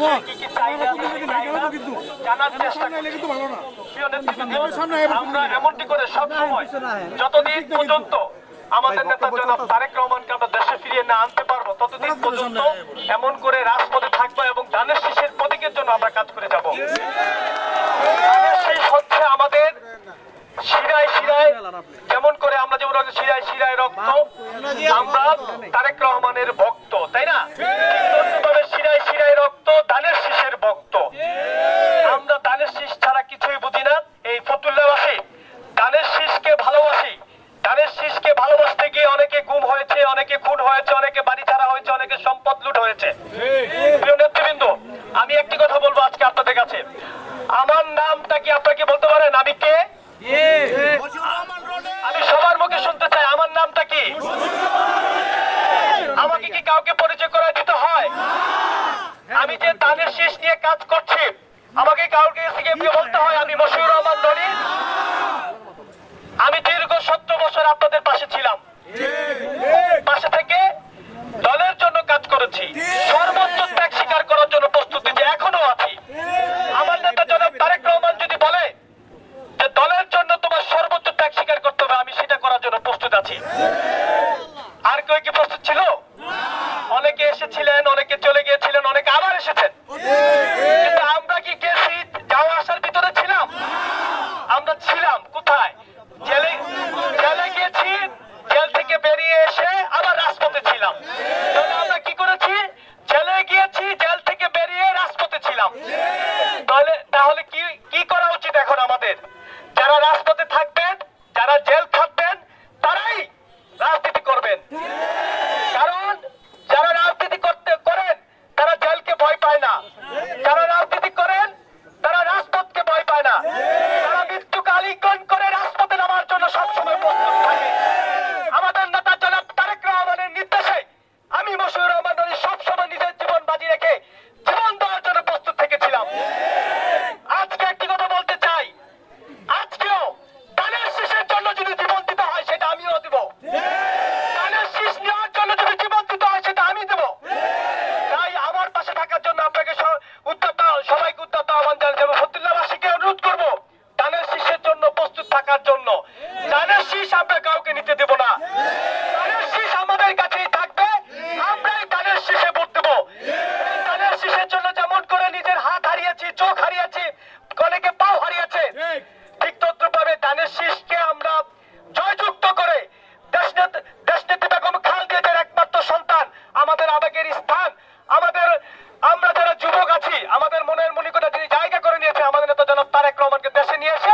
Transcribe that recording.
মানুষের কি কি চাহিদা জানার চেষ্টা আমরা এমনটি করে সব সময় যতদিন পর্যন্ত আমাদের নেতা জনাব তারেক রহমানকে আমরা দেশে ফিরিয়ে না আনতে পারবো ততদিন পর্যন্ত এমন করে রাজপথে থাকবো এবং ধানের শীষের প্রতীকের জন্য আমরা কাজ করে যাব। ধানের শীষ হচ্ছে আমাদের শিরায় শিরায়, যেমন করে আমরা যেমন শিরায় শিরায় রক্ত, আমরা তারেক রহমানের ভক্ত, তাই না? শিরায় শিরায় রক্ত, ধানের শীষের ভক্ত। আমরা ধানের শীষ ছাড়া কিছুই বুঝি না। এই ফতুল্লাবাসী ধানের শীষকে ভালোবাসি। ধানের শীষকে ভালোবাসতে গিয়ে অনেকে গুম হয়েছে, অনেকে খুন হয়েছে, অনেকে বাড়ি ছাড়া হয়েছে, অনেকে সম্পদ লুট হয়েছে। প্রিয় নেতৃবৃন্দ, আমি একটি কথা বলবো আজকে আপনাদের কাছে। আমার নামটা কি আপনাকে বলতে পারেন? আমি কে? আমি সবার মুখে শুনতে চাই, আমার নামটা কি? আমাকে কি কাউকে পরিচয় করে দিতে হয়? আমি যে ধানের শীষ নিয়ে কাজ করছি, আমাকে কাউকে বলতে হয় আমি মশিউর রহমান রনি। আমি দীর্ঘ 17 বছর আপনাদের পাশে ছিলাম, পাশে থেকে দলের জন্য কাজ করেছি, সর্বোচ্চ ত্যাগ স্বীকার করার জন্য প্রস্তুতি যে এখনো আছি। আমার নেতা জনাব তারেক রহমান যদি বলে যে দলের জন্য তোমার সর্বোচ্চ ত্যাগ স্বীকার করতে হবে, আমি সেটা করার জন্য প্রস্তুত আছি। আর কেউ কি প্রস্তুত ছিল? অনেকে এসেছিলেন, অনেকে চলে গিয়েছিলেন, অনেকে আবার এসেছেন, কিন্তু আমরা কি গেছি যাওয়া আসার ভিতরে ছিলাম? আমরা ছিলাম কোথায়? জেলে গিয়েছি, জেল থেকে বেরিয়ে এসে আবার রাজপথে ছিলাম। আমরা কি করেছি? জেলে গিয়েছি, জেল থেকে বেরিয়ে রাজপথে ছিলাম। তাহলে কি করা উচিত এখন আমাদের? যারা রাজপথে থাকবেন, যারা জেল থাকবেন, তারাই রাজনীতি করবেন। কারণ যারা রাজনীতি করেন তারা জেলকে ভয় পায় না, যারা রাজনীতি করেন তারা রাজপথকে ভয় পায় না, তারা মৃত্যুকে আলিঙ্গন করে রাজপথে নামার জন্য সবসময় প্রস্তুত থাকে। আমাদের নেতা জনাব তারেক রহমানের নির্দেশে আমি মশিউর রহমান রনি সবসময় নিজের জীবন বাজি রেখে জীবন দেওয়ার জন্য প্রস্তুত থেকেছিলাম। আজকে একটি কথা বলতে চাই, আজকেও ধানের শীষের জন্য যদি জীবন দিতে হয় সেটা আমিও দেব, ধানের শীষ নেওয়ার জন্য যদি জীবন দিতে হয় সেটা আমি দেব। তাই আমার পাশে থাকার জন্য আপনাকে সবাইকে উদ্যত আহ্বান জানাচ্ছি এবং ফতুল্লাবাসীকে অনুরোধ করবো ধানের শীষের জন্য প্রস্তুত থাকার জন্য। ধানের শীষ আমরা কাউকে নিতে দেব না, ধানের শীষ আমাদের কাছেই থাকবে, আমরাই ধানের শীষে ভোট দেব। ধানের শীষের জন্য যেমন করে নিজের হাত হারিয়েছি, চোখ হারিয়েছি, অনেকে পাও হারিয়েছে, ঠিক তদ্রুপভাবে ধানের শীষকে আমরা জয়যুক্ত করে দেশনেত্রী বেগম খালেদা জিয়ার একমাত্র সন্তান, আমাদের আবেগের স্থান, আমরা যারা যুবক আছি, আমাদের মনের মনিকোটা যিনি জায়গা করে নিয়েছে আমাদের নেতা জনাব তারেক রহমানকে দেশে নিয়ে এসে